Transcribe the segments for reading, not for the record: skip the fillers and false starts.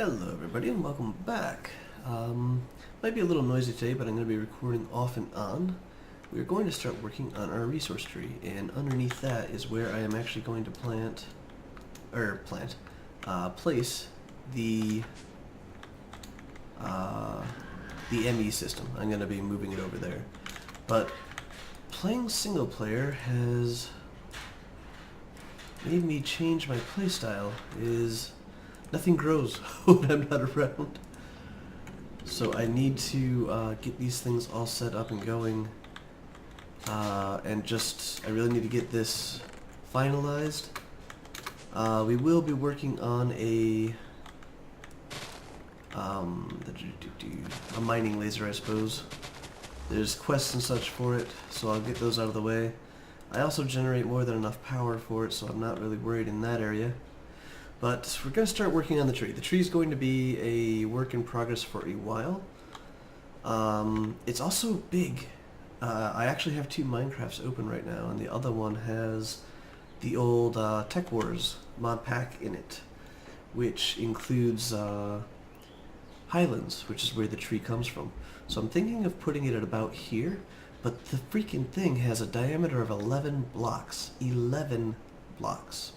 Hello everybody and welcome back. Might be a little noisy today, but I'm going to be recording off and on. We're going to start working on our resource tree, and underneath that is where I am actually going to place the ME system. I'm going to be moving it over there. But playing single player has made me change my playstyle. Nothing grows when I'm not around. So I need to get these things all set up and going. I really need to get this finalized. We will be working on a mining laser, I suppose. There's quests and such for it, so I'll get those out of the way. I also generate more than enough power for it, so I'm not really worried in that area. But we're going to start working on the tree. The tree is going to be a work in progress for a while. It's also big. I actually have two Minecrafts open right now, and the other one has the old Tech Wars mod pack in it, which includes Highlands, which is where the tree comes from. So I'm thinking of putting it at about here, but the freaking thing has a diameter of 11 blocks. 11 blocks.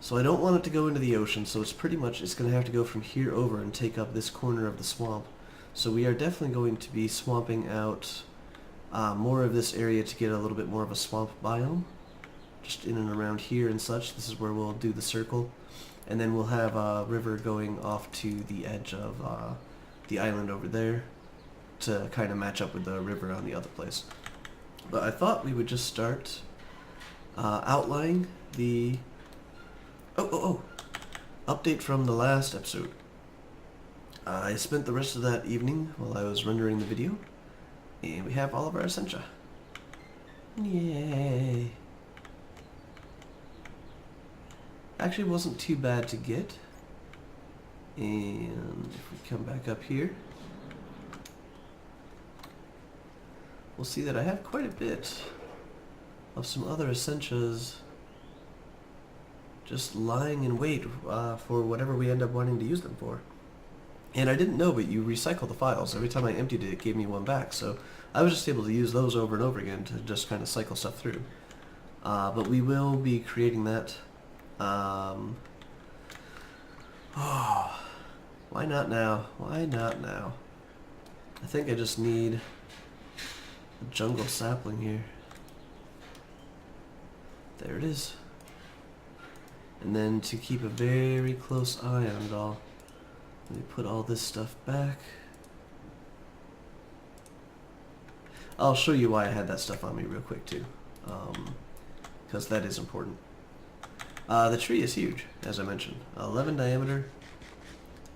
So I don't want it to go into the ocean, so it's going to have to go from here over and take up this corner of the swamp. So we are definitely going to be swamping out more of this area to get a little bit more of a swamp biome. Just in and around here and such. This is where we'll do the circle. And then we'll have a river going off to the edge of the island over there to kind of match up with the river on the other place. But I thought we would just start outlining the... Update from the last episode. I spent the rest of that evening while I was rendering the video, and we have all of our Essentia. Yay! Actually, wasn't too bad to get. And if we come back up here, we'll see that I have quite a bit of some other Essentias just lying in wait for whatever we end up wanting to use them for. And I didn't know, but you recycle the files. Every time I emptied it, it gave me one back. So I was just able to use those over and over again to just kind of cycle stuff through. But we will be creating that. Why not now? Why not now? I think I just need a jungle sapling here. There it is. And then to keep a very close eye on it all, let me put all this stuff back. I'll show you why I had that stuff on me real quick too, because that is important. The tree is huge, as I mentioned, 11 diameter,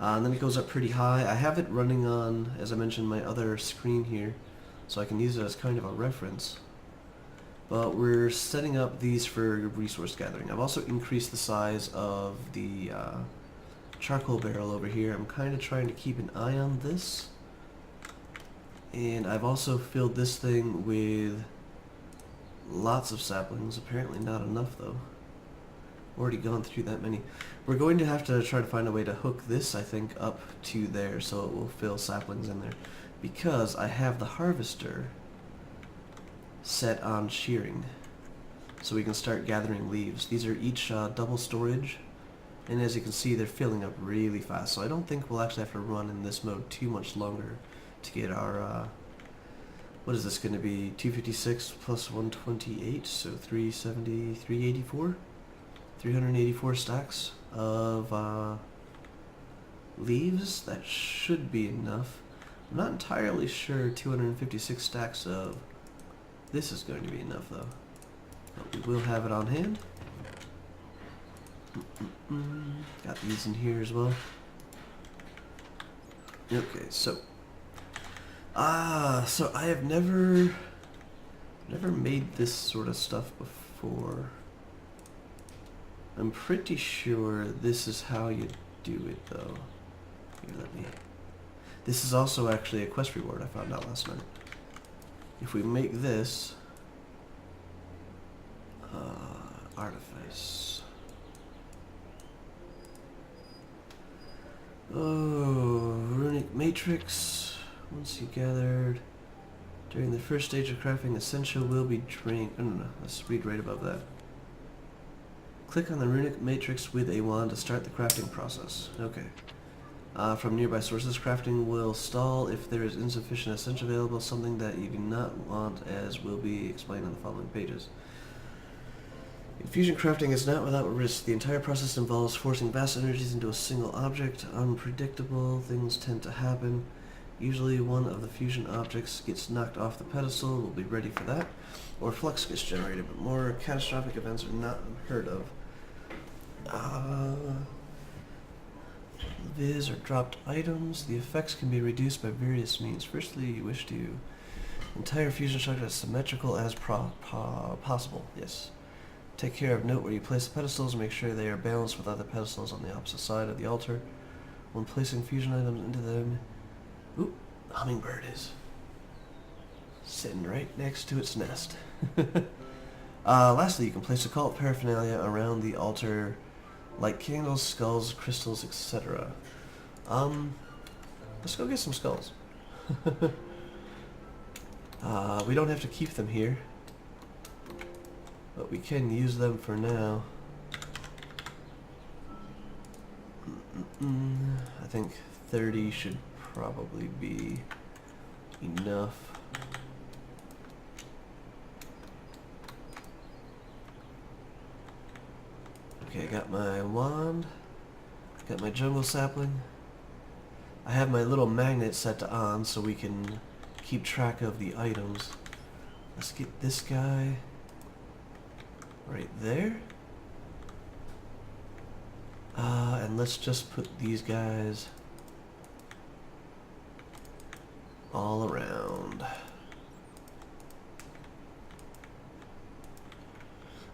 and then it goes up pretty high. I have it running on, as I mentioned, my other screen here, so I can use it as kind of a reference. But we're setting up these for resource gathering. I've also increased the size of the charcoal barrel over here. I'm kind of trying to keep an eye on this. And I've also filled this thing with lots of saplings. Apparently not enough though. Already gone through that many. We're going to have to try to find a way to hook this, I think, up to there so it will fill saplings in there. Because I have the harvester set on shearing, so we can start gathering leaves. These are each double storage, and as you can see, they're filling up really fast, so I don't think we'll actually have to run in this mode too much longer to get our what is this going to be, 256 plus 128, so 370, 384, 384 stacks of leaves. That should be enough. I'm not entirely sure 256 stacks of this is going to be enough though. But we will have it on hand. Got these in here as well. Okay, so I have never made this sort of stuff before. I'm pretty sure this is how you do it though. Here, this is also actually a quest reward I found out last night. If we make this artifice, Oh, runic matrix. Once you gathered during the first stage of crafting, essential will be drained. Oh, no. Let's read right above that. Click on the runic matrix with a wand to start the crafting process. Okay. From nearby sources, crafting will stall if there is insufficient essential available, something that you do not want, as will be explained on the following pages. Infusion crafting is not without risk. The entire process involves forcing vast energies into a single object. Unpredictable things tend to happen. Usually one of the fusion objects gets knocked off the pedestal. We'll be ready for that. Or flux gets generated, but more catastrophic events are not unheard of. Viz or dropped items. The effects can be reduced by various means. Firstly, you wish to entire fusion structure as symmetrical as possible. Yes. Take care of note where you place the pedestals and make sure they are balanced with other pedestals on the opposite side of the altar. When placing fusion items into them... Oop, hummingbird is sitting right next to its nest. Lastly, you can place occult paraphernalia around the altar, like candles, skulls, crystals, etc. Let's go get some skulls. We don't have to keep them here, but we can use them for now. I think 30 should probably be enough. Okay, I got my wand, got my jungle sapling. I have my little magnet set to on so we can keep track of the items. Let's get this guy right there. And let's just put these guys all around.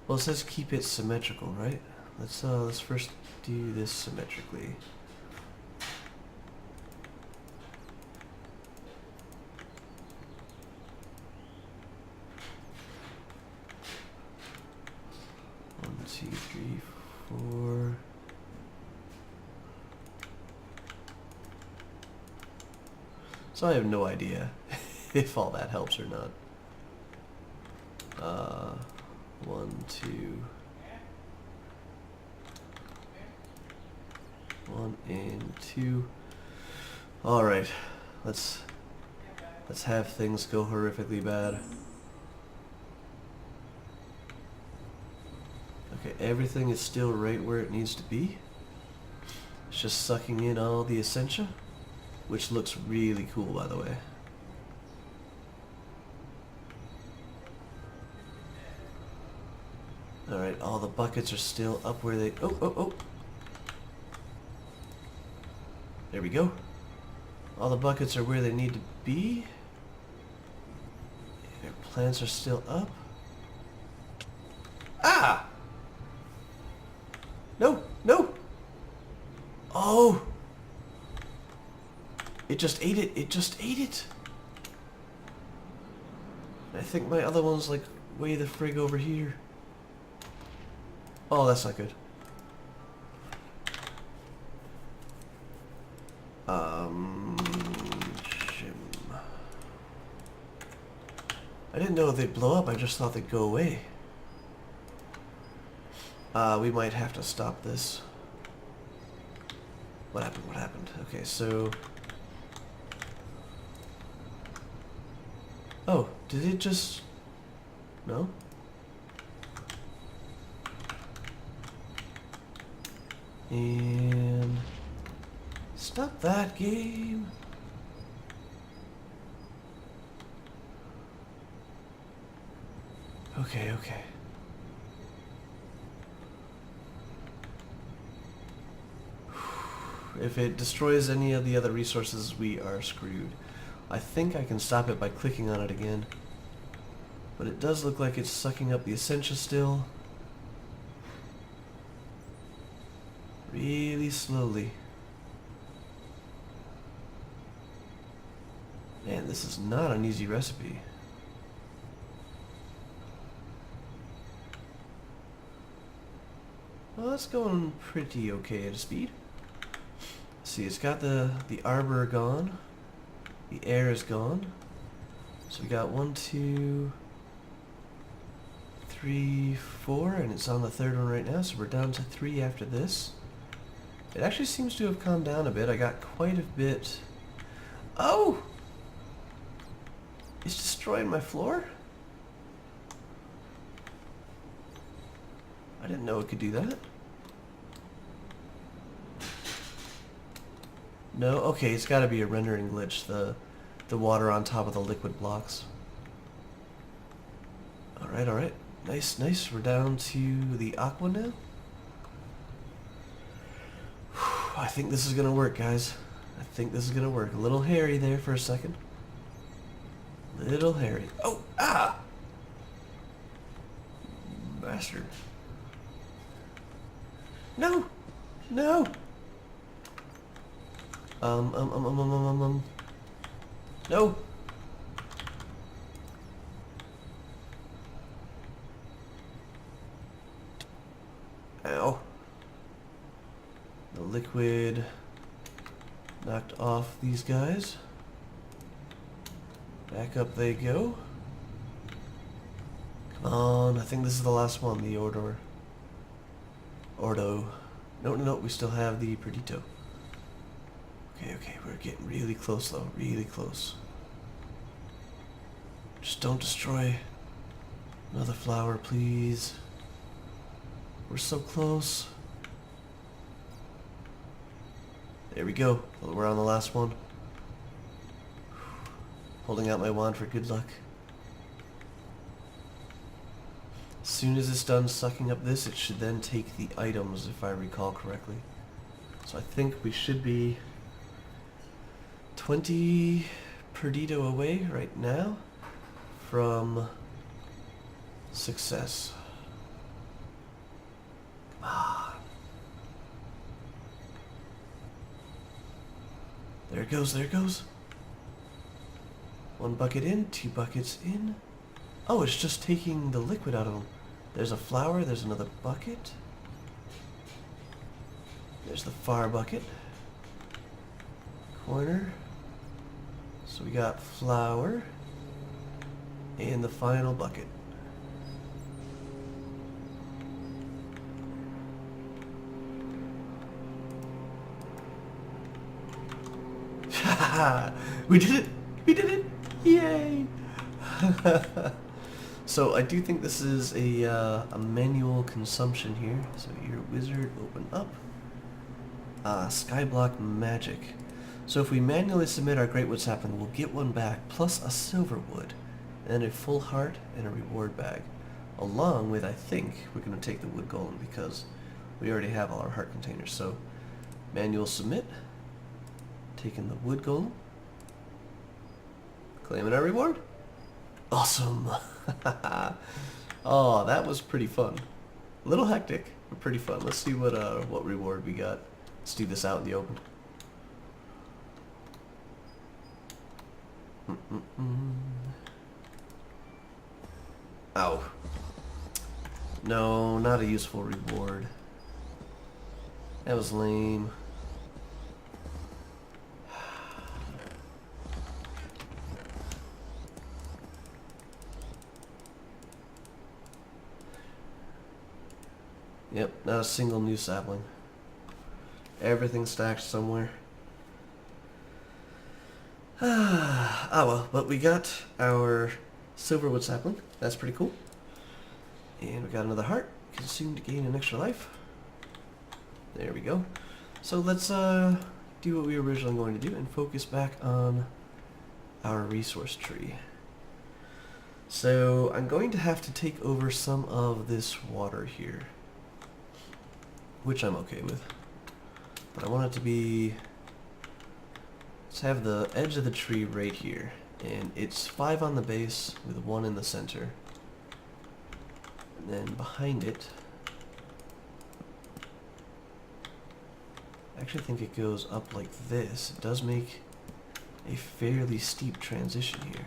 Well, it says keep it symmetrical, right? Let's first do this symmetrically. One, two, three, four. So I have no idea if all that helps or not. 1, 2. 1 and 2. All right, let's have things go horrifically bad. Okay, everything is still right where it needs to be. It's just sucking in all the essentia, which looks really cool, by the way. Alright, all the buckets are still up where they... Oh! There we go. All the buckets are where they need to be. Their plants are still up. Ah! No! Oh! It just ate it! I think my other one's like way the frig over here. Oh, that's not good. Shim. I didn't know they'd blow up, I just thought they'd go away. We might have to stop this. What happened? Okay, so... Oh, did it just... No? And... Stop that game! Okay. If it destroys any of the other resources, we are screwed. I think I can stop it by clicking on it again. But it does look like it's sucking up the essentia still. Really slowly. Man, this is not an easy recipe. Well, that's going pretty okay at a speed. Let's see, it's got the arbor gone. The air is gone. So we got 1, 2, 3, 4, and it's on the third one right now, so we're down to 3 after this. It actually seems to have calmed down a bit. I got quite a bit... Oh! It's destroying my floor? I didn't know it could do that. No? Okay, it's gotta be a rendering glitch, the water on top of the liquid blocks. Alright, alright. Nice, nice. We're down to the aqua now. Whew, I think this is gonna work, guys. I think this is gonna work. A little hairy there for a second. Little hairy. Oh! Ah! Bastard. No! No! No! Ow. The liquid knocked off these guys. Back up they go. Come on, I think this is the last one, the Ordo. No, no, no, we still have the Perdito. Okay, okay, we're getting really close though, really close. Just don't destroy another flower, please. We're so close. There we go. We're on the last one. Holding out my wand for good luck. As soon as it's done sucking up this, it should then take the items, if I recall correctly. So I think we should be 20 Perdito away right now from success. Come on. There it goes, there it goes. 1 bucket in, 2 buckets in. Oh, it's just taking the liquid out of them. There's a flower, there's another bucket. There's the far bucket. Corner. So we got flower. And the final bucket. We did it! We did it! Yay! So I do think this is a manual consumption here. So your wizard, open up. Skyblock magic. So if we manually submit our Greatwood sapling, we'll get 1 back, plus a silver wood, and a full heart and a reward bag. Along with, I think, we're going to take the wood golem because we already have all our heart containers. So manual submit. Taking the wood golem. Claiming our reward. Awesome. Oh, that was pretty fun. A little hectic, but pretty fun. Let's see what reward we got. Let's do this out in the open. Ow. No, not a useful reward. That was lame. Yep, not a single new sapling. Everything stacked somewhere. Ah well, but we got our silverwood sapling. That's pretty cool. And we got another heart. Consumed to gain an extra life. There we go. So let's do what we were originally going to do and focus back on our resource tree. So I'm going to have to take over some of this water here, which I'm okay with. But I want it to be... Let's have the edge of the tree right here. And it's 5 on the base with 1 in the center. And then behind it... I actually think it goes up like this. It does make a fairly steep transition here.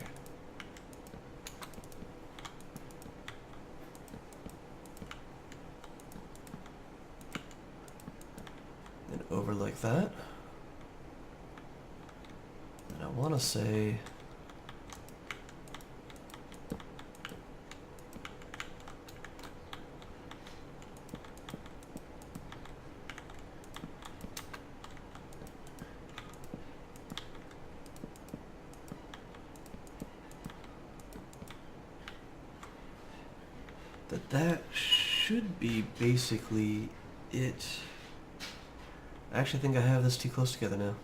Then over like that. I want to say... that should be basically it. I actually think I have this too close together now.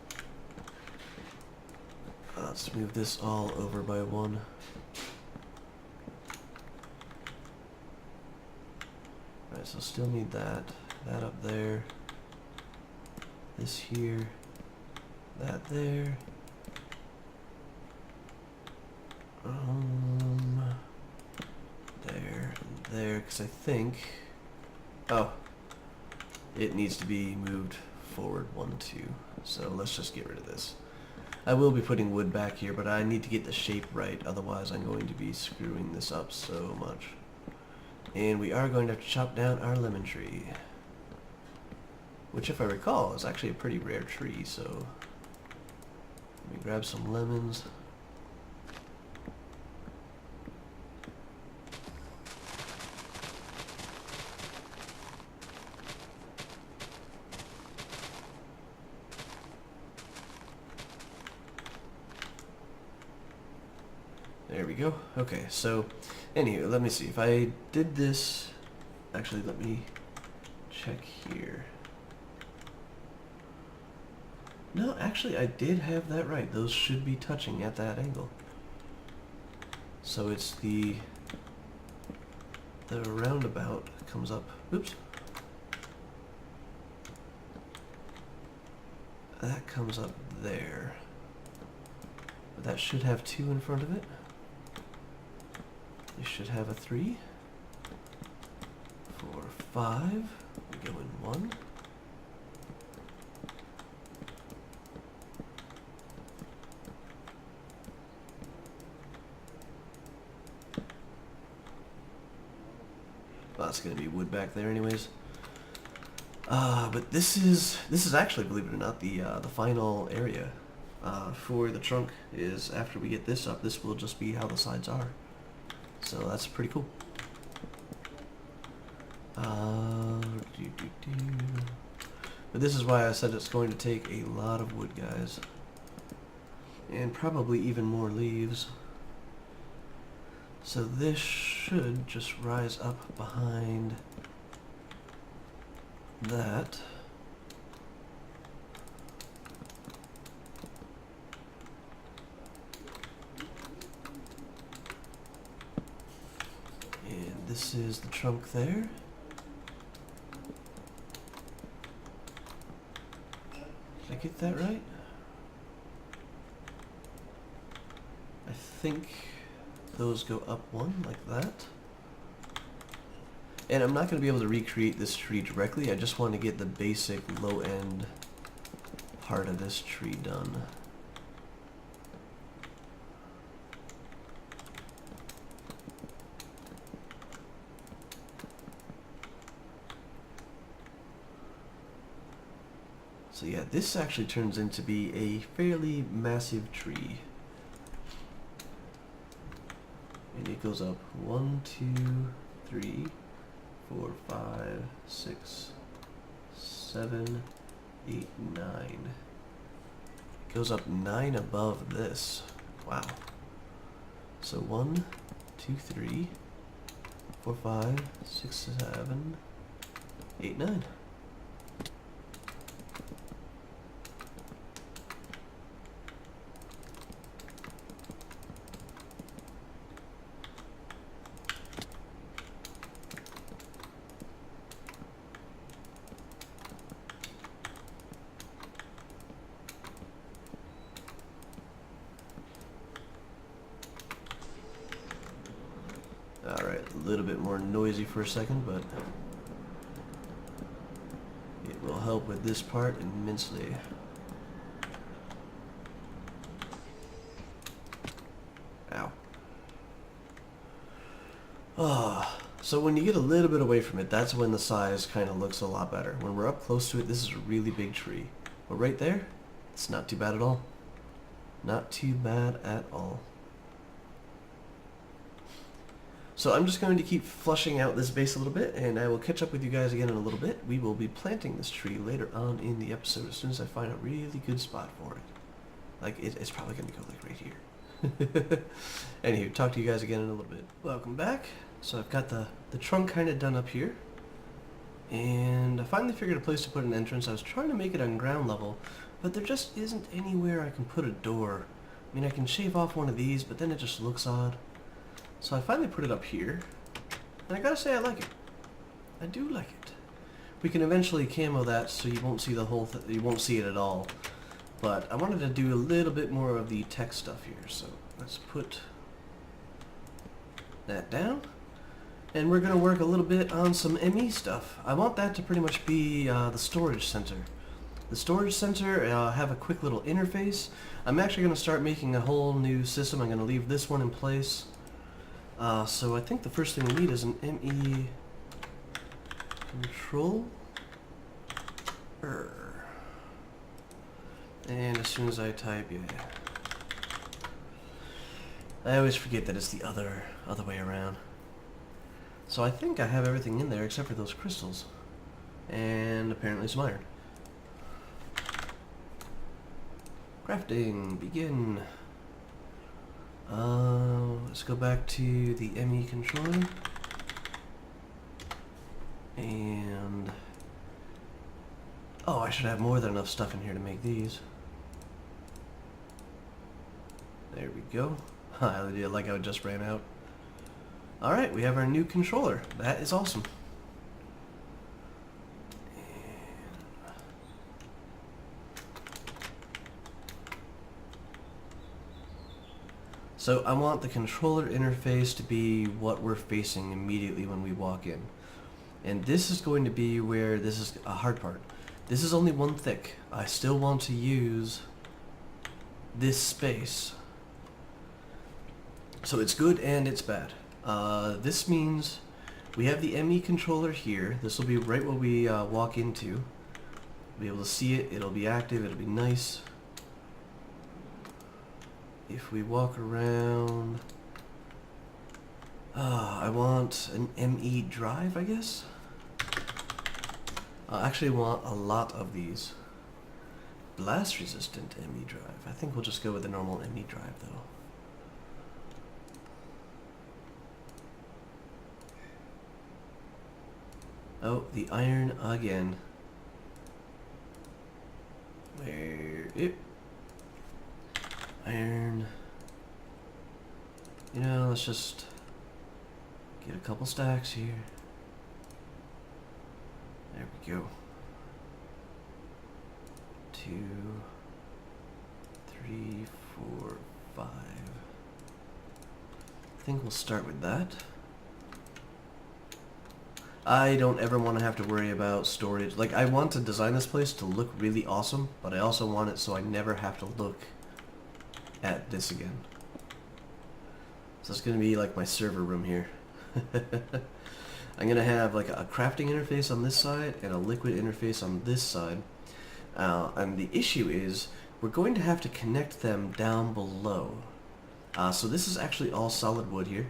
Let's move this all over by one. Alright, so still need that. That up there. This here. That there. There and there, because I think... Oh. It needs to be moved forward 1, 2. So let's just get rid of this. I will be putting wood back here, but I need to get the shape right, otherwise I'm going to be screwing this up so much. And we are going to have to chop down our lemon tree. Which, if I recall, is actually a pretty rare tree, so... Let me grab some lemons. There we go. Okay, so, anywho, let me see. If I did this... Actually, let me check here. No, actually, I did have that right. Those should be touching at that angle. So it's the roundabout comes up. Oops. That comes up there. But that should have 2 in front of it. You should have a 3, 4, 5. We go in 1. Well, that's going to be wood back there, anyways. But this is actually, believe it or not, the final area for the trunk. Is after we get this up, this will just be how the sides are. So that's pretty cool. But this is why I said it's going to take a lot of wood, guys. And probably even more leaves. So this should just rise up behind that. And this is the trunk there. Did I get that right? I think those go up 1 like that. And I'm not going to be able to recreate this tree directly. I just want to get the basic low end part of this tree done. So yeah, this actually turns into be a fairly massive tree. And it goes up 1, 2, 3, 4, 5, 6, 7, 8, 9. It goes up 9 above this. Wow. So 1, 2, 3, 4, 5, 6, 7, 8, 9. Alright, a little bit more noisy for a second, but it will help with this part immensely. Ow. Oh, so when you get a little bit away from it, that's when the size kind of looks a lot better. When we're up close to it, this is a really big tree. But right there, it's not too bad at all. Not too bad at all. So I'm just going to keep flushing out this base a little bit, and I will catch up with you guys again in a little bit. We will be planting this tree later on in the episode as soon as I find a really good spot for it. Like, it's probably going to go like right here. Anywho, talk to you guys again in a little bit. Welcome back. So I've got the trunk kind of done up here. And I finally figured a place to put an entrance. I was trying to make it on ground level, but there just isn't anywhere I can put a door. I mean, I can shave off one of these, but then it just looks odd. So I finally put it up here, and I gotta say I like it. I do like it. We can eventually camo that so you won't see the whole you won't see it at all. But I wanted to do a little bit more of the tech stuff here, so let's put that down. And we're gonna work a little bit on some ME stuff. I want that to pretty much be the storage center. The storage center, have a quick little interface. I'm actually gonna start making a whole new system. I'm gonna leave this one in place. So I think the first thing we need is an ME control. And as soon as I type, yeah. I always forget that it's the other way around. So I think I have everything in there except for those crystals. And apparently some iron. Crafting, begin. Let's go back to the ME controller. And oh, I should have more than enough stuff in here to make these. There we go. I did like how it just ran out. Alright, we have our new controller. That is awesome. So I want the controller interface to be what we're facing immediately when we walk in. And this is going to be where this is a hard part. This is only one thick. I still want to use this space. So it's good and it's bad. This means we have the ME controller here. This will be right where we walk into. We'll be able to see it. It'll be active. It'll be nice. If we walk around, I want an ME drive, I guess. I actually want a lot of these. Blast resistant ME drive. I think we'll just go with the normal ME drive though. Oh, the iron again. Where it? Iron. You know, let's just get a couple stacks here. There we go. 2, 3, 4, 5. I think we'll start with that. I don't ever want to have to worry about storage. Like, I want to design this place to look really awesome, but I also want it so I never have to look at this again. So it's going to be like my server room here. I'm going to have like a crafting interface on this side and a liquid interface on this side. And the issue is we're going to have to connect them down below. So this is actually all solid wood here.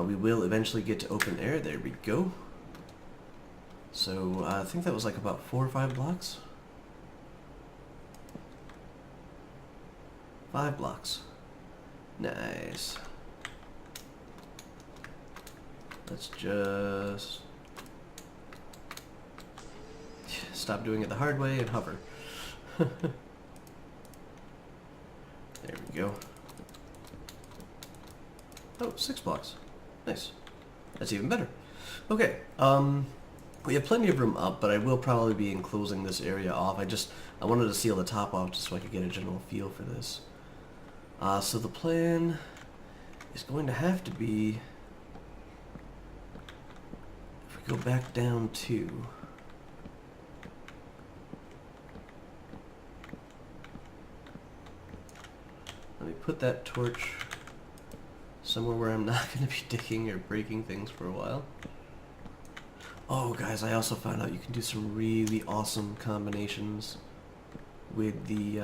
We will eventually get to open air. There we go. So I think that was like about 4 or 5 blocks. 5 blocks. Nice. Let's just stop doing it the hard way and hover. There we go. Oh, 6 blocks. Nice. That's even better. Okay, we have plenty of room up, but I will probably be enclosing this area off. I wanted to seal the top off just so I could get a general feel for this. So the plan is going to have to be, if we go back down to, let me put that torch somewhere where I'm not going to be digging or breaking things for a while. Oh guys, I also found out you can do some really awesome combinations with the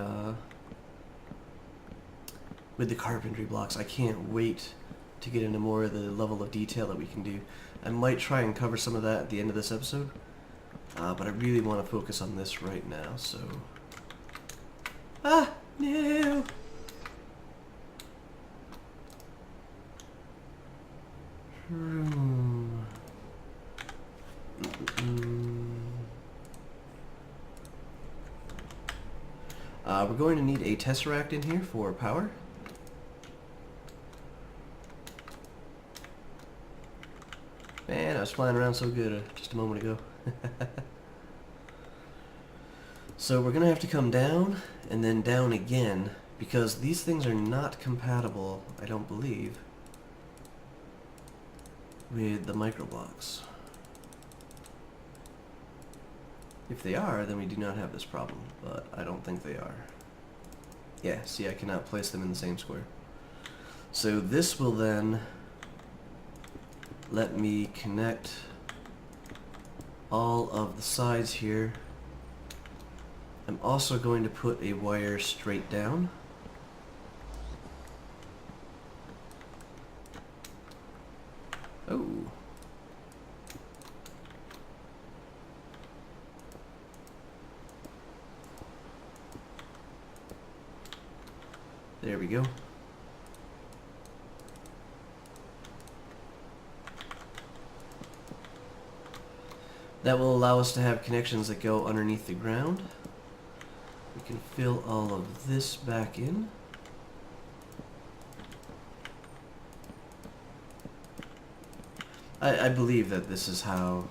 with the carpentry blocks. I can't wait to get into more of the level of detail that we can do. I might try and cover some of that at the end of this episode, but I really want to focus on this right now, so... Ah! No! We're going to need a tesseract in here for power. Man, I was flying around so good just a moment ago. So we're going to have to come down and then down again, because these things are not compatible, I don't believe, with the microblocks. If they are, then we do not have this problem, but I don't think they are. Yeah, see, I cannot place them in the same square. So this will then let me connect all of the sides here. I'm also going to put a wire straight down. Oh. There we go. That will allow us to have connections that go underneath the ground. We can fill all of this back in. I believe that this is how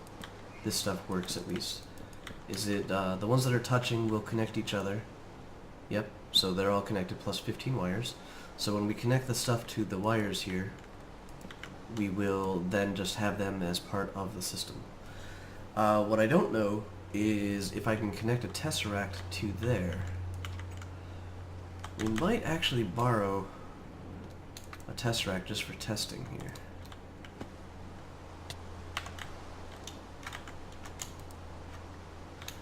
this stuff works, at least. Is it, the ones that are touching will connect each other. Yep, so they're all connected plus 15 wires. So when we connect the stuff to the wires here, we will then just have them as part of the system. What I don't know is if I can connect a tesseract to there. We might actually borrow a tesseract just for testing here.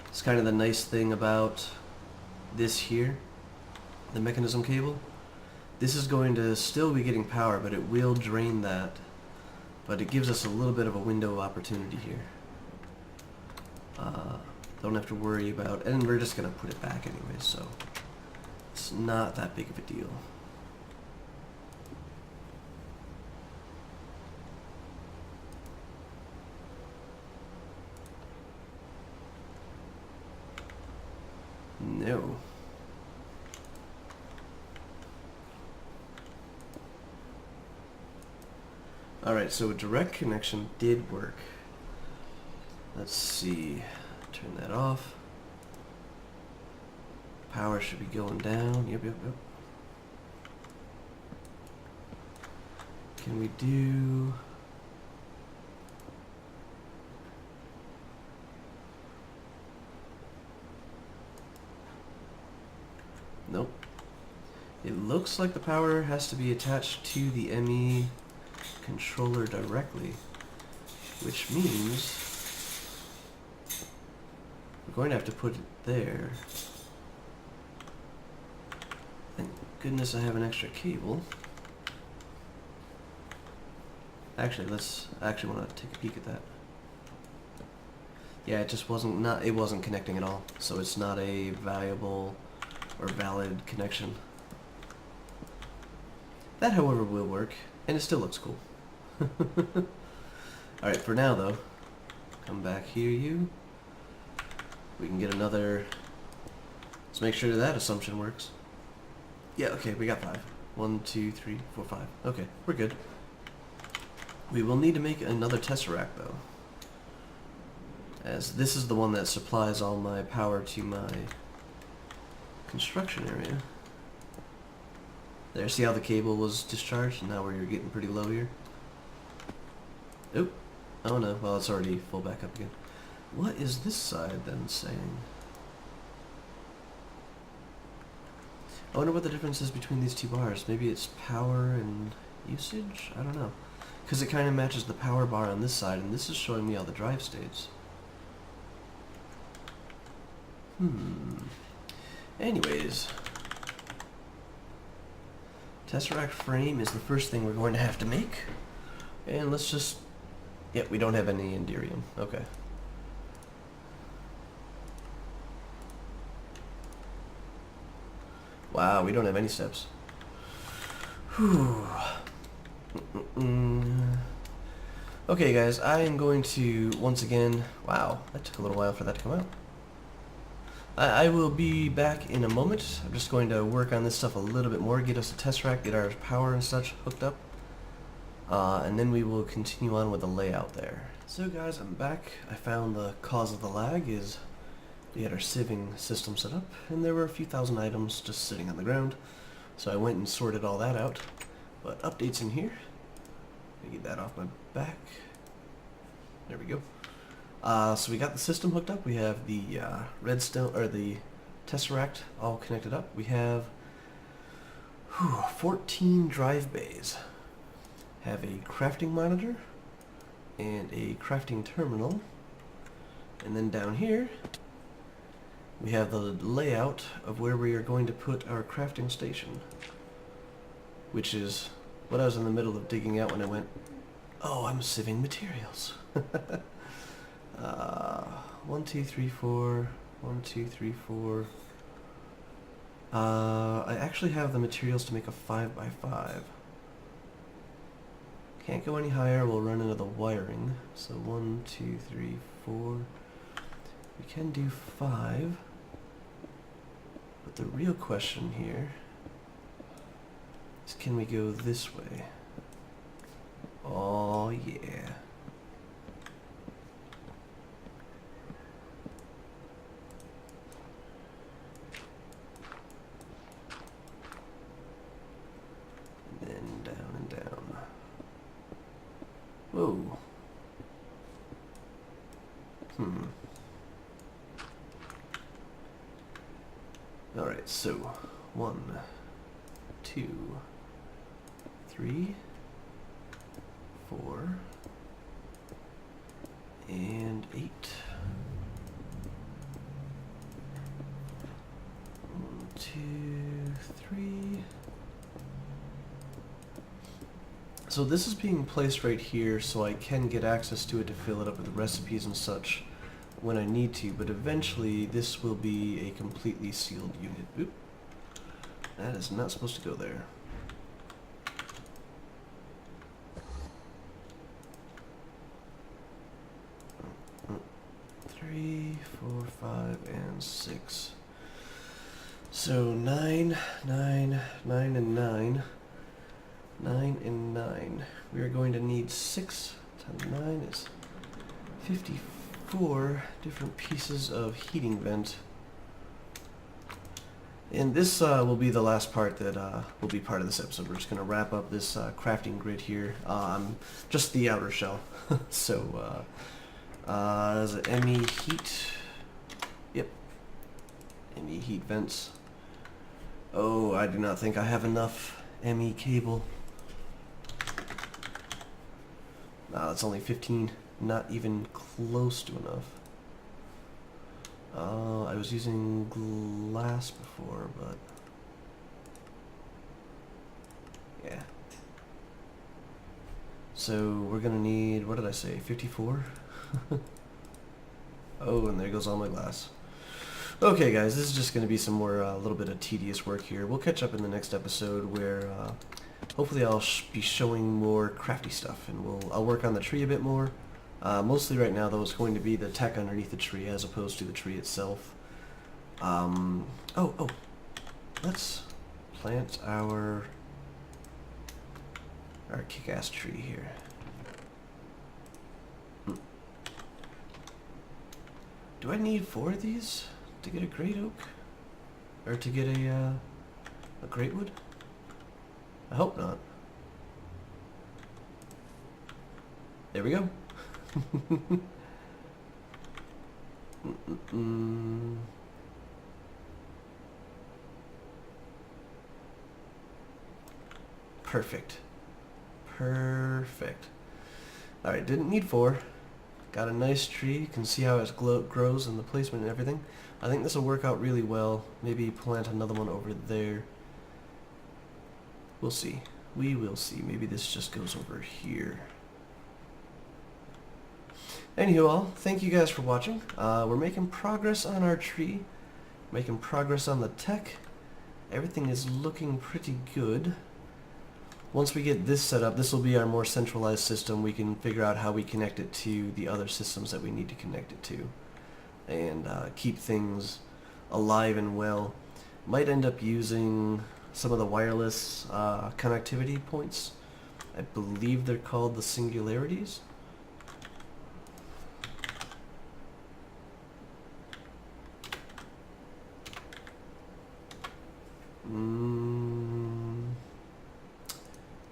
It's kind of the nice thing about this here, the mechanism cable. This is going to still be getting power, but it will drain that. But it gives us a little bit of a window of opportunity here. Don't have to worry about, and we're just going to put it back anyway, so it's not that big of a deal. No. Alright, so a direct connection did work. Let's see. Turn that off. Power should be going down. Yep. Can we do... Nope. It looks like the power has to be attached to the ME controller directly, which means we're going to have to put it there. Thank goodness I have an extra cable. Actually, let's actually want to take a peek at that. Yeah, it just it wasn't connecting at all, so it's not a valuable or valid connection. That, however, will work, and it still looks cool. Alright, for now though, come back here, you. We can get another... Let's make sure that assumption works. Yeah, okay, we got 5. 1, 2, 3, 4, 5. Okay, we're good. We will need to make another tesseract though, as this is the one that supplies all my power to my construction area. There, see how the cable was discharged? Now we're getting pretty low here. Oop. Oh no, well it's already full back up again. What is this side then saying? I wonder what the difference is between these two bars. Maybe it's power and usage? I don't know. Because it kind of matches the power bar on this side, and this is showing me all the drive states. Anyways. Tesseract frame is the first thing we're going to have to make. And let's just... Yep, we don't have any Enderium. Okay. Wow, we don't have any steps. Whew. Okay guys, I am going to once again... Wow, that took a little while for that to come out. I will be back in a moment. I'm just going to work on this stuff a little bit more, get us a Tesseract, get our power and such hooked up. And then we will continue on with the layout there. So guys, I'm back. I found the cause of the lag is we had our sieving system set up, and there were a few thousand items just sitting on the ground. So I went and sorted all that out. But updates in here. Let me get that off my back. There we go. So we got the system hooked up. We have the redstone, or the Tesseract all connected up. We have 14 drive bays. Have a crafting monitor and a crafting terminal. And then down here we have the layout of where we are going to put our crafting station, which is what I was in the middle of digging out when I went, oh, I'm sieving materials. 1, 2, 3, 4. 1, 2, 3, 4. I actually have the materials to make a 5x5. Can't go any higher, we'll run into the wiring. So 1, 2, 3, 4. We can do 5. But the real question here is, can we go this way? Oh yeah. And then down and down. Whoa. Alright, so 1, 2, 3, 4, and 8. 1, 2, 3. So this is being placed right here so I can get access to it to fill it up with recipes and such when I need to, but eventually this will be a completely sealed unit. Oop. That is not supposed to go there. Three, 4, 5, and 6. So 9, 9, 9, and 9. 9 and 9. We are going to need 6 times 9 is 54 different pieces of heating vent. And this will be the last part that will be part of this episode. We're just going to wrap up this crafting grid here. Just the outer shell. So, is it ME heat? Yep. ME heat vents. Oh, I do not think I have enough ME cable. Nah, that's only 15. Not even close to enough. I was using glass before, but yeah. So we're gonna need, what did I say, 54? Oh, and there goes all my glass. Okay guys, this is just gonna be some more, a little bit of tedious work here. We'll catch up in the next episode where hopefully I'll be showing more crafty stuff, and I'll work on the tree a bit more. Mostly right now though it's going to be the tech underneath the tree as opposed to the tree itself. Let's plant our kick-ass tree here. Do I need 4 of these to get a great oak? Or to get a great wood? I hope not. There we go. Perfect. Perfect. Alright, didn't need 4. Got a nice tree. You can see how it grows and the placement and everything. I think this will work out really well. Maybe plant another one over there. We'll see. We will see. Maybe this just goes over here. Anywho, all, thank you guys for watching. We're making progress on our tree. Making progress on the tech. Everything is looking pretty good. Once we get this set up, this will be our more centralized system. We can figure out how we connect it to the other systems that we need to connect it to. And keep things alive and well. Might end up using some of the wireless connectivity points. I believe they're called the singularities.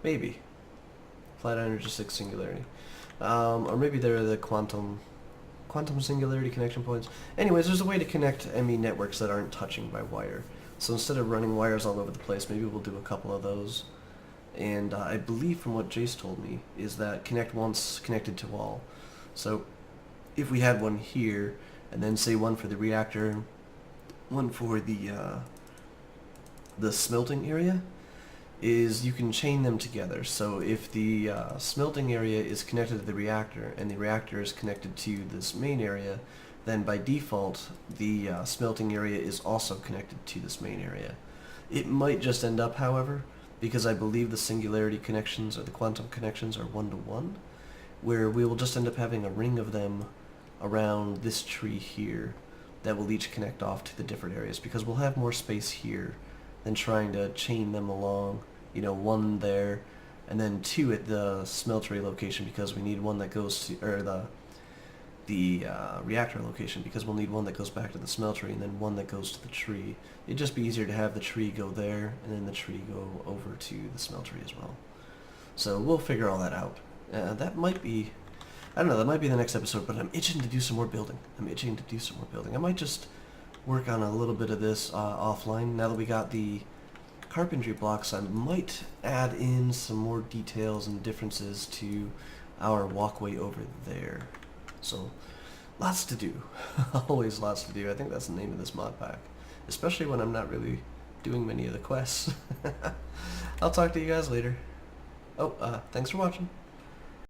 Maybe. Flat energy 6 singularity. Or maybe they're the quantum singularity connection points. Anyways, there's a way to connect ME networks that aren't touching by wire. So instead of running wires all over the place, maybe we'll do a couple of those. And I believe from what Jace told me is that connect once, connected to all. So if we had one here, and then say one for the reactor, one for the smelting area, is you can chain them together. So if the smelting area is connected to the reactor and the reactor is connected to this main area, then by default the smelting area is also connected to this main area. It might just end up, however, because I believe the singularity connections or the quantum connections are one-to-one, where we will just end up having a ring of them around this tree here that will each connect off to the different areas, because we'll have more space here than trying to chain them along. You know, one there, and then two at the smeltery location, because we need one that goes to, or the reactor location, because we'll need one that goes back to the smeltery, and then one that goes to the tree. It'd just be easier to have the tree go there, and then the tree go over to the smeltery as well. So we'll figure all that out. That might be, I don't know, that might be the next episode, but I'm itching to do some more building. I might just work on a little bit of this offline, now that we got the carpentry blocks. I might add in some more details and differences to our walkway over there. So, lots to do. Always lots to do. I think that's the name of this mod pack. Especially when I'm not really doing many of the quests. I'll talk to you guys later. Oh, thanks for watching.